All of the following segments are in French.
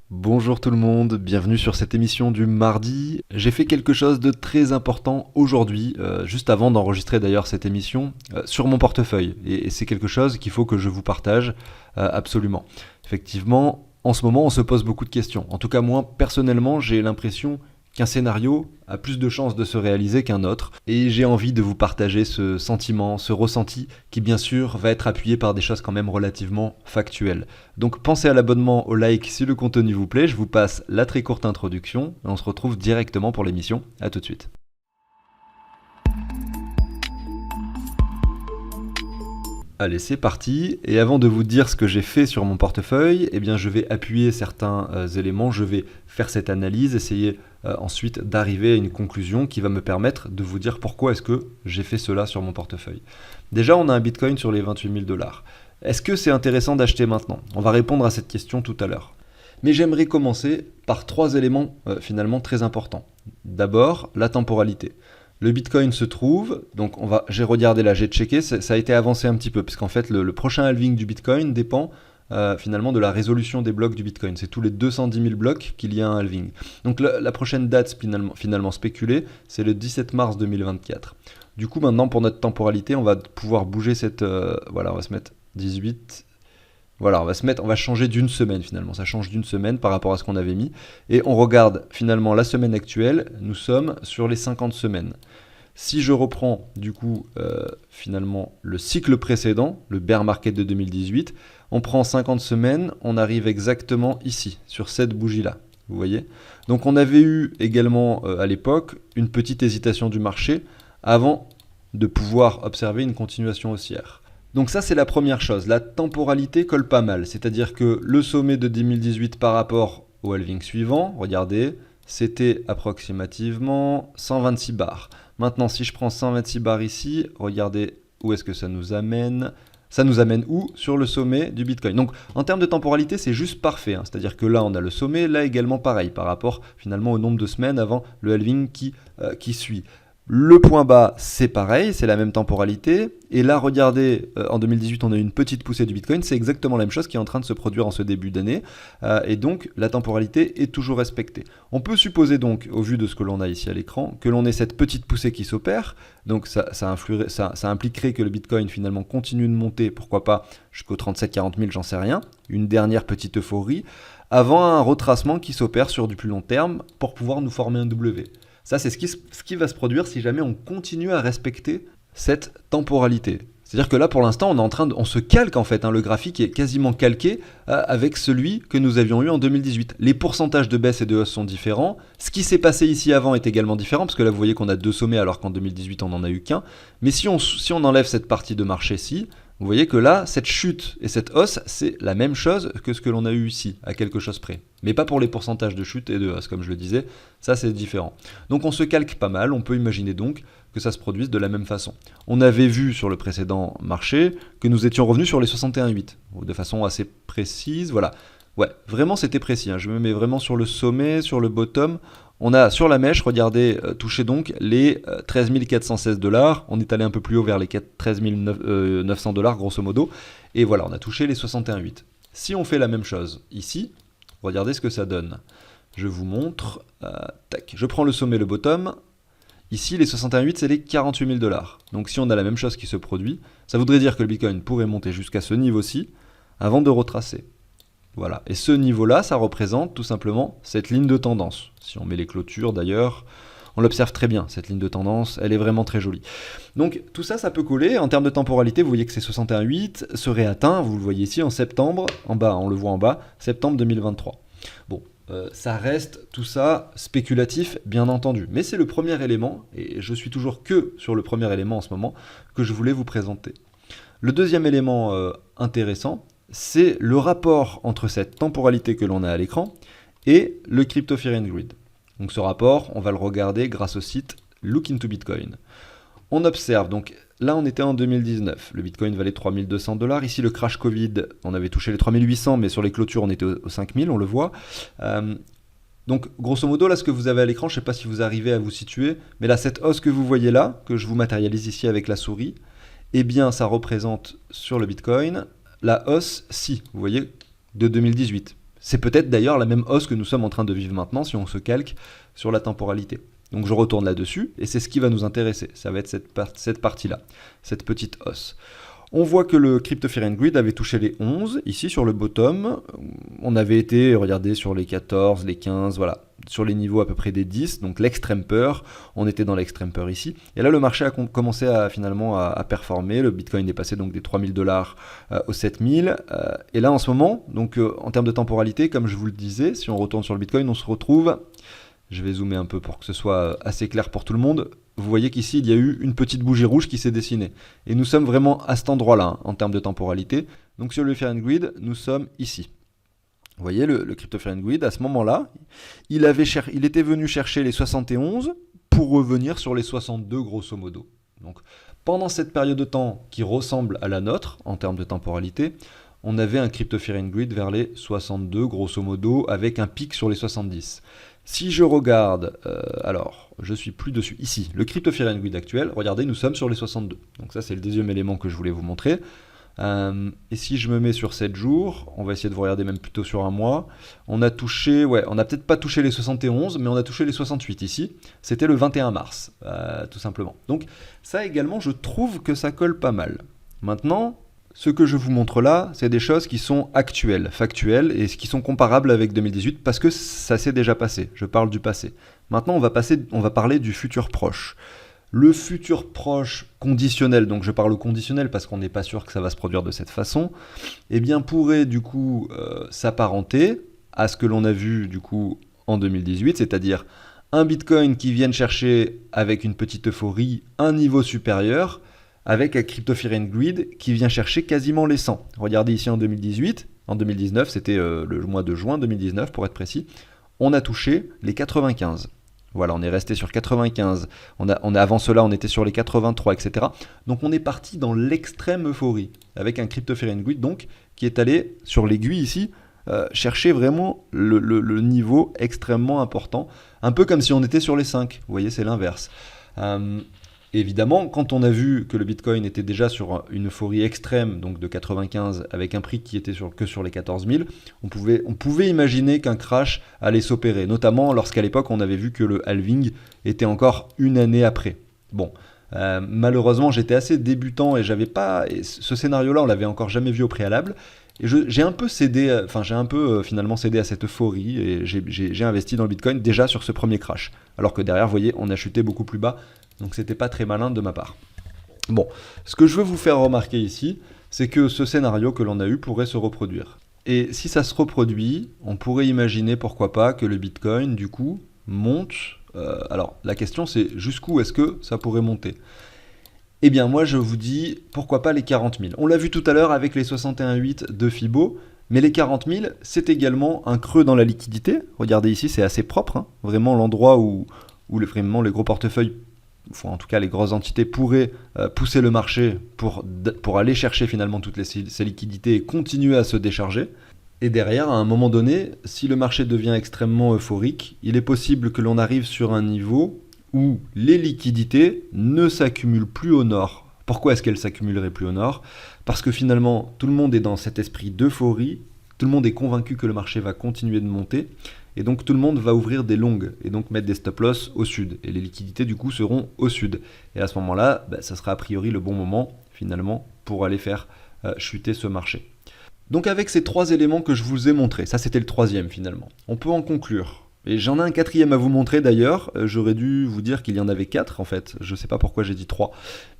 Bonjour tout le monde, bienvenue sur cette émission du mardi. J'ai fait quelque chose de très important aujourd'hui, juste avant d'enregistrer d'ailleurs cette émission, sur mon portefeuille. Et c'est quelque chose qu'il faut que je vous partage absolument. Effectivement, en ce moment on se pose beaucoup de questions. En tout cas moi, personnellement, j'ai l'impression qu'un scénario a plus de chances de se réaliser qu'un autre. Et j'ai envie de vous partager ce sentiment, ce ressenti, qui bien sûr va être appuyé par des choses quand même relativement factuelles. Donc pensez à l'abonnement, au like si le contenu vous plaît, je vous passe la très courte introduction, et on se retrouve directement pour l'émission. A tout de suite. Allez, c'est parti. Et avant de vous dire ce que j'ai fait sur mon portefeuille, eh bien, je vais appuyer certains éléments, je vais faire cette analyse, essayer ensuite d'arriver à une conclusion qui va me permettre de vous dire pourquoi est-ce que j'ai fait cela sur mon portefeuille. Déjà, on a un Bitcoin sur les 28 000 dollars. Est-ce que c'est intéressant d'acheter maintenant? On va répondre à cette question tout à l'heure. Mais j'aimerais commencer par trois éléments finalement très importants. D'abord, la temporalité. Le Bitcoin se trouve, donc j'ai regardé là, j'ai checké, ça a été avancé un petit peu, puisqu'en fait le prochain halving du Bitcoin dépend finalement de la résolution des blocs du Bitcoin. C'est tous les 210 000 blocs qu'il y a un halving. Donc la prochaine date finalement spéculée, c'est le 17 mars 2024. Du coup maintenant pour notre temporalité, on va pouvoir bouger cette... voilà, on va se mettre 18... Voilà, on va changer d'une semaine finalement, ça change d'une semaine par rapport à ce qu'on avait mis. Et on regarde finalement la semaine actuelle, nous sommes sur les 50 semaines. Si je reprends du coup finalement le cycle précédent, le bear market de 2018, on prend 50 semaines, on arrive exactement ici, sur cette bougie-là. Vous voyez? Donc on avait eu également à l'époque une petite hésitation du marché avant de pouvoir observer une continuation haussière. Donc ça c'est la première chose, la temporalité colle pas mal, c'est-à-dire que le sommet de 2018 par rapport au halving suivant, regardez, c'était approximativement 126 bars. Maintenant si je prends 126 bars ici, regardez où est-ce que ça nous amène. Ça nous amène où? Sur le sommet du Bitcoin. Donc en termes de temporalité c'est juste parfait, hein. C'est-à-dire que là on a le sommet, là également pareil, par rapport finalement au nombre de semaines avant le halving qui suit. Le point bas, c'est pareil, c'est la même temporalité. Et là, regardez, en 2018, on a eu une petite poussée du Bitcoin. C'est exactement la même chose qui est en train de se produire en ce début d'année. Et donc, la temporalité est toujours respectée. On peut supposer donc, au vu de ce que l'on a ici à l'écran, que l'on ait cette petite poussée qui s'opère. Donc, ça impliquerait que le Bitcoin, finalement, continue de monter, pourquoi pas, jusqu'aux 37-40 000, j'en sais rien. Une dernière petite euphorie, avant un retracement qui s'opère sur du plus long terme pour pouvoir nous former un W. Ça, c'est ce qui va se produire si jamais on continue à respecter cette temporalité. C'est-à-dire que là, pour l'instant, on se calque en fait. Le graphique est quasiment calqué avec celui que nous avions eu en 2018. Les pourcentages de baisse et de hausse sont différents. Ce qui s'est passé ici avant est également différent, parce que là, vous voyez qu'on a deux sommets alors qu'en 2018, on n'en a eu qu'un. Mais si on enlève cette partie de marché-ci, vous voyez que là, cette chute et cette hausse, c'est la même chose que ce que l'on a eu ici, à quelque chose près. Mais pas pour les pourcentages de chute et de hausse, comme je le disais, ça c'est différent. Donc on se calque pas mal, on peut imaginer donc que ça se produise de la même façon. On avait vu sur le précédent marché que nous étions revenus sur les 61,8, de façon assez précise, voilà. Ouais, vraiment c'était précis, hein. Je me mets vraiment sur le sommet, sur le bottom. On a sur la mèche, regardez, touché donc les 13 416 dollars. On est allé un peu plus haut vers les 13 900 dollars grosso modo. Et voilà, on a touché les 61,8. Si on fait la même chose ici, regardez ce que ça donne. Je vous montre. Tac. Je prends le sommet, le bottom. Ici, les 61,8, c'est les 48 000 dollars. Donc si on a la même chose qui se produit, ça voudrait dire que le Bitcoin pourrait monter jusqu'à ce niveau-ci avant de retracer. Voilà. Et ce niveau-là, ça représente tout simplement cette ligne de tendance. Si on met les clôtures d'ailleurs, on l'observe très bien, cette ligne de tendance, elle est vraiment très jolie. Donc tout ça, ça peut coller. En termes de temporalité, vous voyez que ces 61,8 seraient atteints, vous le voyez ici, en septembre, en bas, on le voit en bas, septembre 2023. Bon, ça reste tout ça spéculatif, bien entendu. Mais c'est le premier élément, et je suis toujours que sur le premier élément en ce moment, que je voulais vous présenter. Le deuxième élément intéressant, c'est le rapport entre cette temporalité que l'on a à l'écran et le Crypto Fear and Greed. Donc ce rapport, on va le regarder grâce au site Look into Bitcoin. On observe, donc là on était en 2019, le Bitcoin valait 3200 dollars. Ici le crash Covid, on avait touché les 3800, mais sur les clôtures on était aux 5000, on le voit. Donc grosso modo, là ce que vous avez à l'écran, je ne sais pas si vous arrivez à vous situer, mais là cette hausse que vous voyez là, que je vous matérialise ici avec la souris, eh bien ça représente sur le Bitcoin la hausse, si, vous voyez, de 2018. C'est peut-être d'ailleurs la même hausse que nous sommes en train de vivre maintenant si on se calque sur la temporalité. Donc je retourne là-dessus, et c'est ce qui va nous intéresser. Ça va être cette partie-là, cette petite hausse. On voit que le Crypto Fear and Greed avait touché les 11, ici sur le bottom. On avait été, regardez, sur les 14, les 15, voilà, sur les niveaux à peu près des 10, donc l'extrême peur. On était dans l'extrême peur ici. Et là, le marché a commencé finalement à performer. Le Bitcoin est passé donc des 3000 dollars aux 7000. Et là, en ce moment, donc en termes de temporalité, comme je vous le disais, si on retourne sur le Bitcoin, on se retrouve... Je vais zoomer un peu pour que ce soit assez clair pour tout le monde. Vous voyez qu'ici, il y a eu une petite bougie rouge qui s'est dessinée. Et nous sommes vraiment à cet endroit-là, hein, en termes de temporalité. Donc sur le Fear and Greed, nous sommes ici. Vous voyez, le Crypto Fear and Greed, à ce moment-là, il était venu chercher les 71 pour revenir sur les 62 grosso modo. Donc pendant cette période de temps qui ressemble à la nôtre, en termes de temporalité, on avait un Crypto Fear and Greed vers les 62 grosso modo, avec un pic sur les 70. Si je regarde, alors je suis plus dessus, ici, le Crypto Fear and Greed actuel, regardez, nous sommes sur les 62. Donc ça c'est le deuxième élément que je voulais vous montrer. Et si je me mets sur 7 jours, on va essayer de vous regarder même plutôt sur un mois, on a touché, on n'a peut-être pas touché les 71, mais on a touché les 68 ici. C'était le 21 mars, tout simplement. Donc ça également, je trouve que ça colle pas mal. Maintenant... Ce que je vous montre là, c'est des choses qui sont actuelles, factuelles, et qui sont comparables avec 2018, parce que ça s'est déjà passé, je parle du passé. Maintenant, on va parler du futur proche. Le futur proche conditionnel, donc je parle au conditionnel parce qu'on n'est pas sûr que ça va se produire de cette façon, eh bien pourrait du coup s'apparenter à ce que l'on a vu du coup en 2018, c'est-à-dire un Bitcoin qui vienne chercher avec une petite euphorie un niveau supérieur, avec un Crypto Fear and Greed qui vient chercher quasiment les 100. Regardez ici en 2018, en 2019, c'était le mois de juin 2019 pour être précis, on a touché les 95. Voilà, on est resté sur 95, avant cela on était sur les 83, etc. Donc on est parti dans l'extrême euphorie, avec un Crypto Fear and Greed donc, qui est allé sur l'aiguille ici, chercher vraiment le niveau extrêmement important, un peu comme si on était sur les 5, vous voyez c'est l'inverse. Évidemment, quand on a vu que le Bitcoin était déjà sur une euphorie extrême, donc de 95, avec un prix qui était que sur les 14 000, on pouvait imaginer qu'un crash allait s'opérer, notamment lorsqu'à l'époque on avait vu que le halving était encore une année après. Bon, malheureusement j'étais assez débutant et ce scénario-là on l'avait encore jamais vu au préalable. Et j'ai un peu cédé, finalement cédé à cette euphorie et j'ai investi dans le Bitcoin déjà sur ce premier crash. Alors que derrière, vous voyez, on a chuté beaucoup plus bas. Donc c'était pas très malin de ma part. Bon, ce que je veux vous faire remarquer ici, c'est que ce scénario que l'on a eu pourrait se reproduire. Et si ça se reproduit, on pourrait imaginer pourquoi pas que le Bitcoin du coup monte. Alors la question c'est jusqu'où est-ce que ça pourrait monter ? Eh bien moi je vous dis pourquoi pas les 40 000. On l'a vu tout à l'heure avec les 61,8 de Fibo, mais les 40 000 c'est également un creux dans la liquidité. Regardez ici c'est assez propre, hein. Vraiment l'endroit où vraiment les gros portefeuilles, en tout cas les grosses entités pourraient pousser le marché pour aller chercher finalement toutes ces liquidités et continuer à se décharger. Et derrière, à un moment donné, si le marché devient extrêmement euphorique, il est possible que l'on arrive sur un niveau où les liquidités ne s'accumulent plus au nord. Pourquoi est-ce qu'elles s'accumuleraient plus au nord ? Parce que finalement, tout le monde est dans cet esprit d'euphorie, tout le monde est convaincu que le marché va continuer de monter, et donc tout le monde va ouvrir des longues, et donc mettre des stop-loss au sud. Et les liquidités du coup seront au sud. Et à ce moment-là, ça sera a priori le bon moment, finalement, pour aller faire chuter ce marché. Donc avec ces trois éléments que je vous ai montrés, ça c'était le troisième finalement, on peut en conclure. Et j'en ai un quatrième à vous montrer d'ailleurs, j'aurais dû vous dire qu'il y en avait 4 en fait, je ne sais pas pourquoi j'ai dit 3.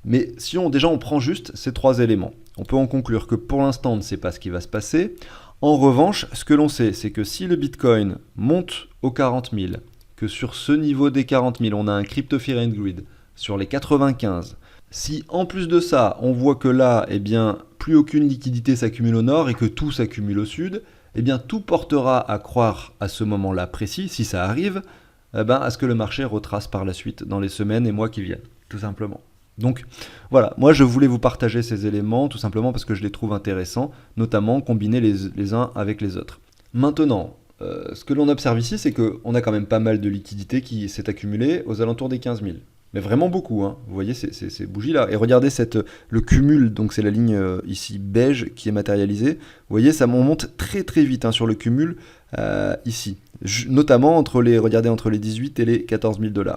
Mais si on prend juste ces trois éléments, on peut en conclure que pour l'instant on ne sait pas ce qui va se passer. En revanche, ce que l'on sait, c'est que si le Bitcoin monte aux 40 000, que sur ce niveau des 40 000 on a un Crypto Fear and Greed sur les 95, si en plus de ça, on voit que là, plus aucune liquidité s'accumule au nord et que tout s'accumule au sud, tout portera à croire à ce moment-là précis, si ça arrive, à ce que le marché retrace par la suite dans les semaines et mois qui viennent, tout simplement. Donc voilà, moi je voulais vous partager ces éléments tout simplement parce que je les trouve intéressants, notamment combiner les uns avec les autres. Maintenant, ce que l'on observe ici, c'est qu'on a quand même pas mal de liquidité qui s'est accumulée aux alentours des 15 000. Mais vraiment beaucoup, hein. Vous voyez ces bougies-là. Et regardez le cumul, donc c'est la ligne ici beige qui est matérialisée. Vous voyez, ça monte très très vite hein, sur le cumul. ici. Notamment regardez, entre les 18 et les 14 000 $.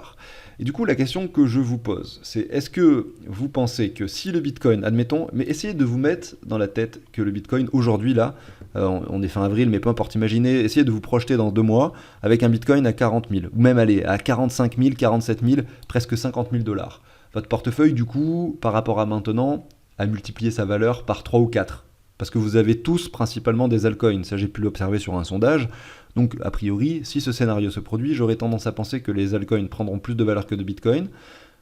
Et du coup, la question que je vous pose, c'est est-ce que vous pensez que si le Bitcoin, admettons, mais essayez de vous mettre dans la tête que le Bitcoin, aujourd'hui, là, on est fin avril, mais peu importe, imaginez, essayez de vous projeter dans 2 mois avec un Bitcoin à 40 000, ou même, allez, à 45 000, 47 000, presque 50 000 $. Votre portefeuille, du coup, par rapport à maintenant, a multiplié sa valeur par 3 ou 4. Parce que vous avez tous principalement des altcoins, ça j'ai pu l'observer sur un sondage. Donc a priori, si ce scénario se produit, j'aurais tendance à penser que les altcoins prendront plus de valeur que de Bitcoin.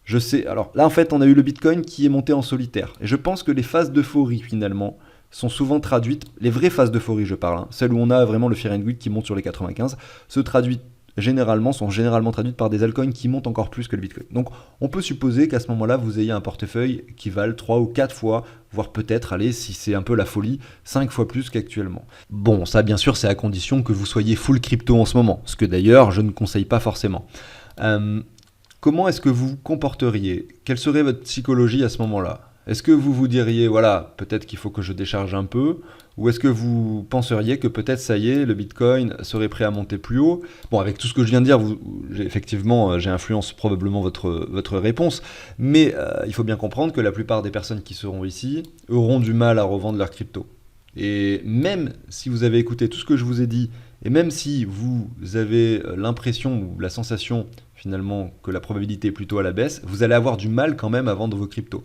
Je sais, alors là en fait on a eu le Bitcoin qui est monté en solitaire. Et je pense que les phases d'euphorie finalement sont souvent traduites, les vraies phases d'euphorie je parle, celles où on a vraiment le Fear and Greed qui monte sur les 95, sont généralement traduites par des altcoins qui montent encore plus que le Bitcoin. Donc on peut supposer qu'à ce moment-là, vous ayez un portefeuille qui vale 3 ou 4 fois, voire peut-être, allez, si c'est un peu la folie, 5 fois plus qu'actuellement. Bon, ça bien sûr, c'est à condition que vous soyez full crypto en ce moment, ce que d'ailleurs, je ne conseille pas forcément. Comment est-ce que vous vous comporteriez? Quelle serait votre psychologie à ce moment-là? Est-ce que vous vous diriez, voilà, peut-être qu'il faut que je décharge un peu? Ou est-ce que vous penseriez que peut-être, ça y est, le Bitcoin serait prêt à monter plus haut? Bon, avec tout ce que je viens de dire, effectivement, j'ai influencé probablement votre réponse. Mais il faut bien comprendre que la plupart des personnes qui seront ici auront du mal à revendre leur crypto. Et même si vous avez écouté tout ce que je vous ai dit, et même si vous avez l'impression ou la sensation finalement que la probabilité est plutôt à la baisse, vous allez avoir du mal quand même à vendre vos cryptos.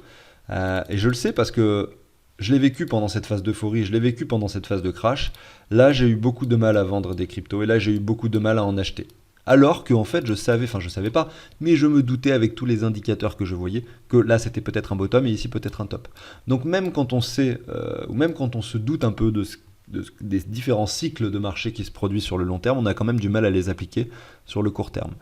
Et je le sais parce que je l'ai vécu pendant cette phase d'euphorie, je l'ai vécu pendant cette phase de crash. Là, j'ai eu beaucoup de mal à vendre des cryptos et là, j'ai eu beaucoup de mal à en acheter. Alors qu'en fait, je savais pas, mais je me doutais avec tous les indicateurs que je voyais que là, c'était peut-être un bottom et ici, peut-être un top. Donc même quand on sait, ou même quand on se doute un peu des différents cycles de marché qui se produisent sur le long terme, on a quand même du mal à les appliquer sur le court terme.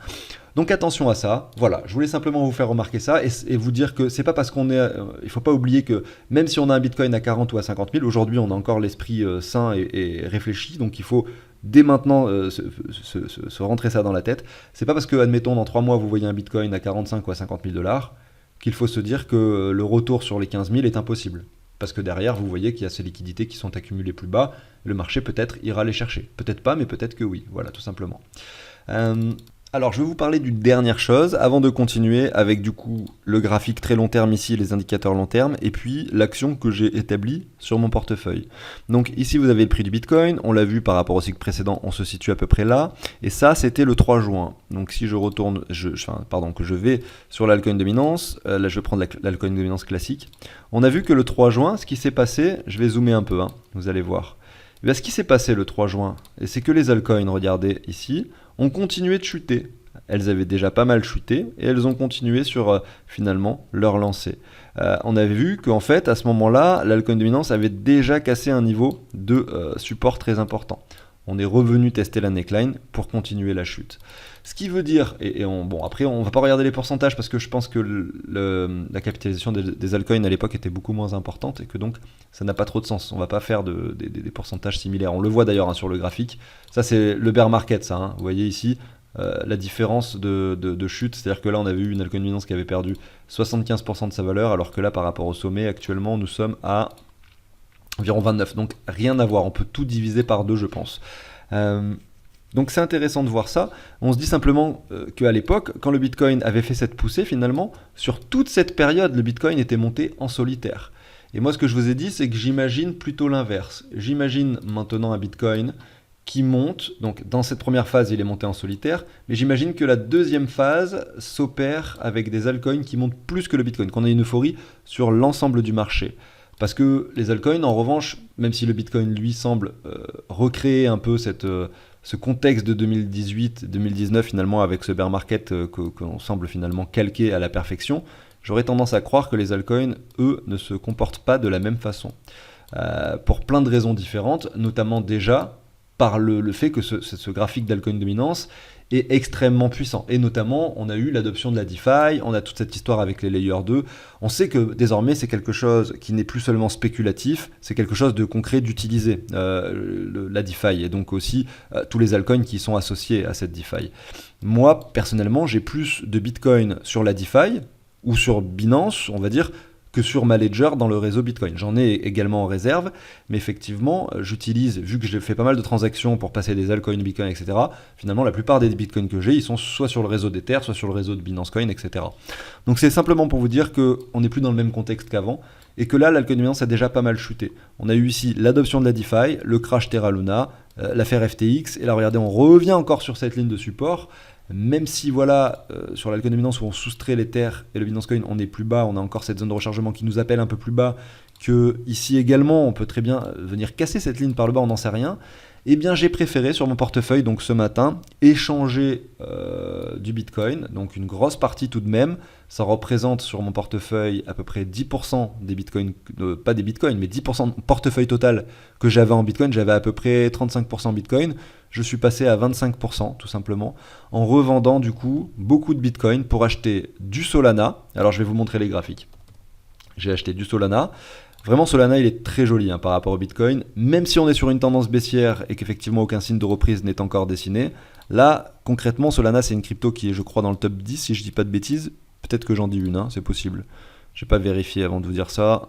Donc attention à ça, voilà, je voulais simplement vous faire remarquer ça et vous dire que c'est pas parce qu'on est... il faut pas oublier que même si on a un Bitcoin à 40 ou à 50 000, aujourd'hui on a encore l'esprit sain et réfléchi, donc il faut dès maintenant se rentrer ça dans la tête. C'est pas parce que, admettons, dans 3 mois vous voyez un Bitcoin à 45 ou à 50 000 $ qu'il faut se dire que le retour sur les 15 000 est impossible. Parce que derrière, vous voyez qu'il y a ces liquidités qui sont accumulées plus bas, le marché peut-être ira les chercher. Peut-être pas, mais peut-être que oui, voilà, tout simplement. Alors, je vais vous parler d'une dernière chose avant de continuer avec du coup le graphique très long terme ici, les indicateurs long terme, et puis l'action que j'ai établie sur mon portefeuille. Donc ici, vous avez le prix du Bitcoin, on l'a vu par rapport au cycle précédent, on se situe à peu près là, et ça, c'était le 3 juin. Donc si je retourne, que je vais sur l'altcoin dominance, là je vais prendre l'altcoin dominance classique, on a vu que le 3 juin, ce qui s'est passé, je vais zoomer un peu, vous allez voir. Et bien, ce qui s'est passé le 3 juin, et c'est que les altcoins, regardez ici, ont continué de chuter. Elles avaient déjà pas mal chuté et elles ont continué sur finalement leur lancée. On avait vu qu'en fait à ce moment-là, l'altcoin dominance avait déjà cassé un niveau de support très important. On est revenu tester la neckline pour continuer la chute. Ce qui veut dire, après on va pas regarder les pourcentages parce que je pense que la capitalisation des altcoins à l'époque était beaucoup moins importante et que donc ça n'a pas trop de sens. On va pas faire des pourcentages similaires. On le voit d'ailleurs sur le graphique. Ça c'est le bear market, ça. Vous voyez ici la différence de chute, c'est-à-dire que là on avait eu une altcoin dominance qui avait perdu 75% de sa valeur, alors que là par rapport au sommet actuellement nous sommes à environ 29, donc rien à voir, on peut tout diviser par 2 je pense. Donc c'est intéressant de voir ça. On se dit simplement qu'à l'époque, quand le Bitcoin avait fait cette poussée finalement, sur toute cette période, le Bitcoin était monté en solitaire. Et moi ce que je vous ai dit, c'est que j'imagine plutôt l'inverse. J'imagine maintenant un Bitcoin qui monte, donc dans cette première phase il est monté en solitaire, mais j'imagine que la deuxième phase s'opère avec des altcoins qui montent plus que le Bitcoin, qu'on a une euphorie sur l'ensemble du marché. Parce que les altcoins, en revanche, même si le Bitcoin, lui, semble recréer un peu ce contexte de 2018-2019, finalement, avec ce bear market qu'on semble finalement calquer à la perfection, j'aurais tendance à croire que les altcoins, eux, ne se comportent pas de la même façon. Pour plein de raisons différentes, notamment déjà par le fait que ce graphique d'altcoin dominance est extrêmement puissant. Et notamment, on a eu l'adoption de la DeFi, on a toute cette histoire avec les Layer 2. On sait que désormais, c'est quelque chose qui n'est plus seulement spéculatif, c'est quelque chose de concret d'utiliser, la DeFi, et donc aussi tous les altcoins qui sont associés à cette DeFi. Moi, personnellement, j'ai plus de Bitcoin sur la DeFi, ou sur Binance, on va dire, que sur ma ledger dans le réseau Bitcoin. J'en ai également en réserve, mais effectivement, j'utilise, vu que j'ai fait pas mal de transactions pour passer des altcoins Bitcoin, etc., finalement, la plupart des Bitcoins que j'ai, ils sont soit sur le réseau d'Ether, soit sur le réseau de Binance Coin, etc. Donc c'est simplement pour vous dire qu'on n'est plus dans le même contexte qu'avant, et que là, l'altcoin Binance a déjà pas mal chuté. On a eu ici l'adoption de la DeFi, le crash Terra Luna, l'affaire FTX, et là, regardez, on revient encore sur cette ligne de support. Même si voilà, sur l'altcoin de Binance où on soustrait l'Ether et le Binance Coin, on est plus bas, on a encore cette zone de rechargement qui nous appelle un peu plus bas, que ici également, on peut très bien venir casser cette ligne par le bas, on n'en sait rien. Eh bien, j'ai préféré sur mon portefeuille, donc ce matin, échanger du Bitcoin, donc une grosse partie tout de même. Ça représente sur mon portefeuille à peu près 10% des Bitcoins, pas des Bitcoins, mais 10% de mon portefeuille total que j'avais en Bitcoin. J'avais à peu près 35% en Bitcoin. Je suis passé à 25% tout simplement, en revendant du coup beaucoup de Bitcoin pour acheter du Solana. Alors je vais vous montrer les graphiques. J'ai acheté du Solana. Vraiment, Solana, il est très joli par rapport au Bitcoin. Même si on est sur une tendance baissière et qu'effectivement aucun signe de reprise n'est encore dessiné, là, concrètement, Solana, c'est une crypto qui est, je crois, dans le top 10, si je dis pas de bêtises. Peut-être que j'en dis une, c'est possible. Je n'ai pas vérifié avant de vous dire ça.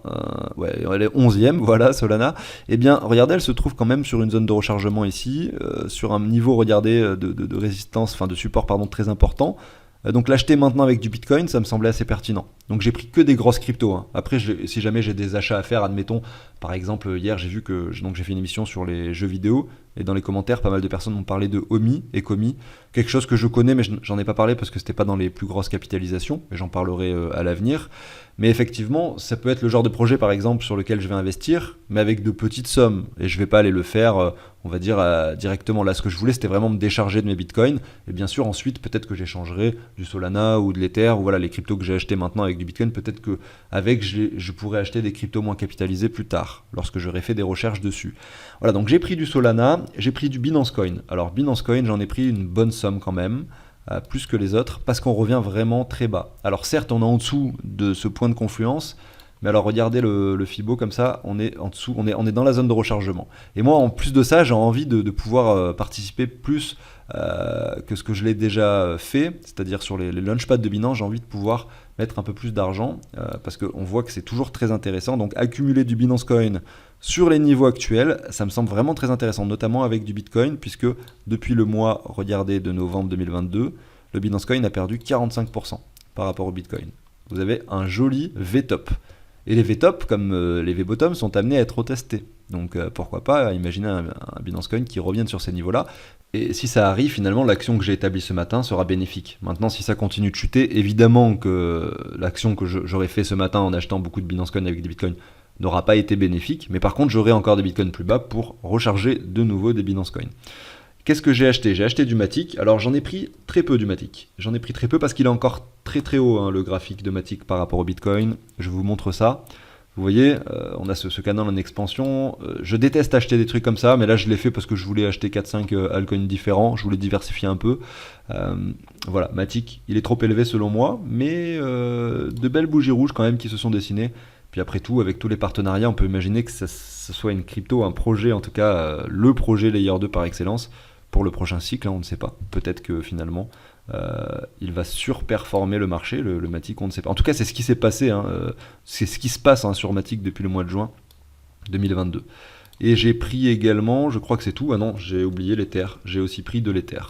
Ouais, elle est 11e, voilà, Solana. Eh bien, regardez, elle se trouve quand même sur une zone de rechargement ici, sur un niveau, regardez, de résistance, enfin de support, pardon, très important. Donc l'acheter maintenant avec du Bitcoin, ça me semblait assez pertinent. Donc j'ai pris que des grosses cryptos. Après, si jamais j'ai des achats à faire, admettons, par exemple, hier j'ai vu que j'ai fait une émission sur les jeux vidéo, et dans les commentaires, pas mal de personnes m'ont parlé de Omi et Komi, quelque chose que je connais, mais j'en ai pas parlé parce que c'était pas dans les plus grosses capitalisations, mais j'en parlerai à l'avenir. Mais effectivement, ça peut être le genre de projet, par exemple, sur lequel je vais investir, mais avec de petites sommes, et je vais pas aller le faire, on va dire, directement. Là, ce que je voulais, c'était vraiment me décharger de mes bitcoins, et bien sûr, ensuite, peut-être que j'échangerai du Solana ou de l'Ether, ou voilà, les cryptos que j'ai achetés maintenant avec du bitcoin, peut-être que avec je pourrais acheter des cryptos moins capitalisés plus tard, lorsque j'aurai fait des recherches dessus. Voilà, donc j'ai pris du Solana, j'ai pris du Binance Coin. Alors Binance Coin, j'en ai pris une bonne somme quand même, plus que les autres, parce qu'on revient vraiment très bas. Alors certes, on est en dessous de ce point de confluence, mais alors regardez le Fibo comme ça, on est en dessous, on est dans la zone de rechargement. Et moi, en plus de ça, j'ai envie de pouvoir participer plus que ce que je l'ai déjà fait, c'est-à-dire sur les launchpads de Binance, j'ai envie de pouvoir mettre un peu plus d'argent, parce qu'on voit que c'est toujours très intéressant. Donc accumuler du Binance Coin sur les niveaux actuels, ça me semble vraiment très intéressant, notamment avec du Bitcoin, puisque depuis le mois, regardez, de novembre 2022, le Binance Coin a perdu 45% par rapport au Bitcoin. Vous avez un joli V-top. Et les V-top, comme les V-bottom, sont amenés à être retestés. Donc pourquoi pas imaginer un Binance Coin qui revienne sur ces niveaux-là. Et si ça arrive, finalement, l'action que j'ai établie ce matin sera bénéfique. Maintenant, si ça continue de chuter, évidemment que l'action que j'aurais fait ce matin en achetant beaucoup de Binance Coin avec des Bitcoins n'aura pas été bénéfique. Mais par contre, j'aurai encore des Bitcoins plus bas pour recharger de nouveau des Binance Coin. Qu'est-ce que j'ai acheté ? J'ai acheté du Matic. Alors j'en ai pris très peu du Matic. J'en ai pris très peu parce qu'il est encore très très haut, le graphique de Matic par rapport au Bitcoin. Je vous montre ça. Vous voyez, on a ce canal en expansion. Je déteste acheter des trucs comme ça, mais là je l'ai fait parce que je voulais acheter 4-5 altcoins différents. Je voulais diversifier un peu. Voilà, Matic, il est trop élevé selon moi, mais de belles bougies rouges quand même qui se sont dessinées. Puis après tout, avec tous les partenariats, on peut imaginer que ce soit une crypto, un projet, en tout cas le projet Layer 2 par excellence pour le prochain cycle, on ne sait pas. Peut-être que finalement, il va surperformer le marché, le Matic, on ne sait pas. En tout cas, c'est ce qui s'est passé, c'est ce qui se passe sur Matic depuis le mois de juin 2022. Et j'ai pris également, je crois que c'est tout, ah non, j'ai oublié l'Ether, j'ai aussi pris de l'Ether.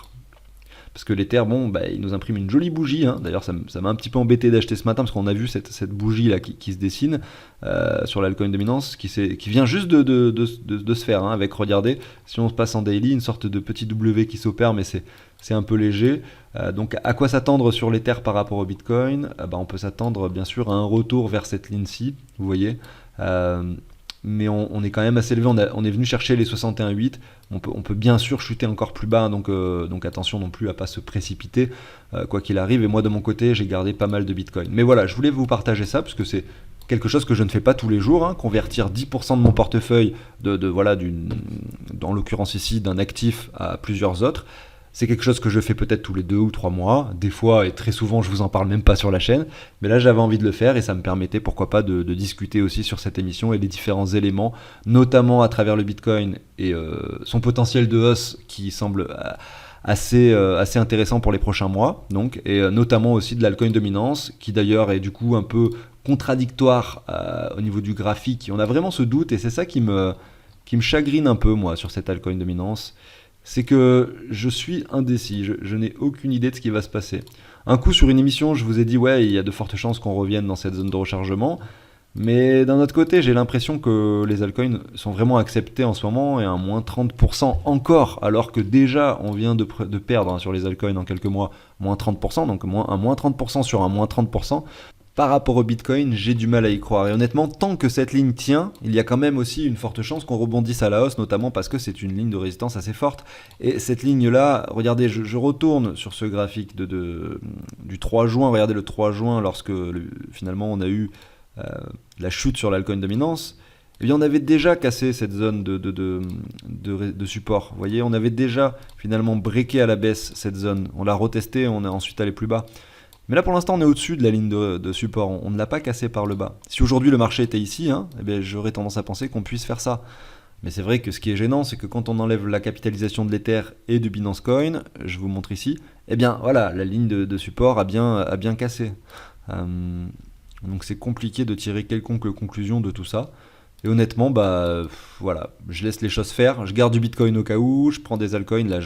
Parce que l'Ether, il nous imprime une jolie bougie. D'ailleurs, ça m'a un petit peu embêté d'acheter ce matin parce qu'on a vu cette bougie là qui se dessine sur l'altcoin dominance, qui vient juste de se faire. Avec, regardez, si on se passe en daily, une sorte de petit W qui s'opère, mais c'est un peu léger. Donc, à quoi s'attendre sur l'Ether par rapport au Bitcoin ? On peut s'attendre bien sûr à un retour vers cette ligne-ci, vous voyez. Mais on est quand même assez élevé, on est venu chercher les 61,8, on peut bien sûr chuter encore plus bas, donc attention non plus à pas se précipiter, quoi qu'il arrive. Et moi de mon côté, j'ai gardé pas mal de Bitcoin. Mais voilà, je voulais vous partager ça, parce que c'est quelque chose que je ne fais pas tous les jours, convertir 10% de mon portefeuille, en l'occurrence ici, d'un actif à plusieurs autres. C'est quelque chose que je fais peut-être tous les 2 ou 3 mois, des fois et très souvent je vous en parle même pas sur la chaîne, mais là j'avais envie de le faire et ça me permettait pourquoi pas de discuter aussi sur cette émission et les différents éléments, notamment à travers le Bitcoin et son potentiel de hausse qui semble assez intéressant pour les prochains mois, donc, et notamment aussi de l'altcoin dominance, qui d'ailleurs est du coup un peu contradictoire au niveau du graphique. On a vraiment ce doute, et c'est ça qui me chagrine un peu, moi, sur cette altcoin dominance. C'est que je suis indécis, je n'ai aucune idée de ce qui va se passer. Un coup sur une émission, je vous ai dit ouais, il y a de fortes chances qu'on revienne dans cette zone de rechargement, mais d'un autre côté, j'ai l'impression que les altcoins sont vraiment acceptés en ce moment et un moins 30% encore, alors que déjà on vient de perdre sur les altcoins en quelques mois moins 30%, donc un moins 30% sur un moins 30%. Par rapport au Bitcoin, j'ai du mal à y croire. Et honnêtement, tant que cette ligne tient, il y a quand même aussi une forte chance qu'on rebondisse à la hausse, notamment parce que c'est une ligne de résistance assez forte. Et cette ligne-là, regardez, je retourne sur ce graphique du 3 juin. Regardez le 3 juin, lorsque finalement on a eu la chute sur l'altcoin dominance. Eh bien, on avait déjà cassé cette zone de support. Vous voyez, on avait déjà finalement breaké à la baisse cette zone. On l'a retesté, on est ensuite allé plus bas. Mais là, pour l'instant, on est au-dessus de la ligne de support. On ne l'a pas cassé par le bas. Si aujourd'hui le marché était ici, eh bien, j'aurais tendance à penser qu'on puisse faire ça. Mais c'est vrai que ce qui est gênant, c'est que quand on enlève la capitalisation de l'Ether et du Binance Coin, je vous montre ici, eh bien voilà, la ligne de support a bien cassé. Donc c'est compliqué de tirer quelconque conclusion de tout ça. Et honnêtement, voilà, je laisse les choses faire. Je garde du Bitcoin au cas où, je prends des altcoins. Là,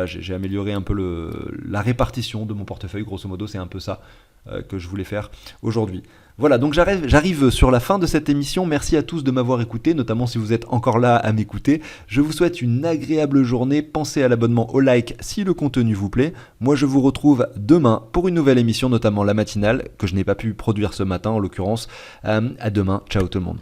j'ai amélioré un peu la répartition de mon portefeuille. Grosso modo, c'est un peu ça que je voulais faire aujourd'hui. Voilà, donc j'arrive sur la fin de cette émission. Merci à tous de m'avoir écouté, notamment si vous êtes encore là à m'écouter. Je vous souhaite une agréable journée. Pensez à l'abonnement, au like si le contenu vous plaît. Moi, je vous retrouve demain pour une nouvelle émission, notamment la matinale, que je n'ai pas pu produire ce matin en l'occurrence. À demain. Ciao tout le monde.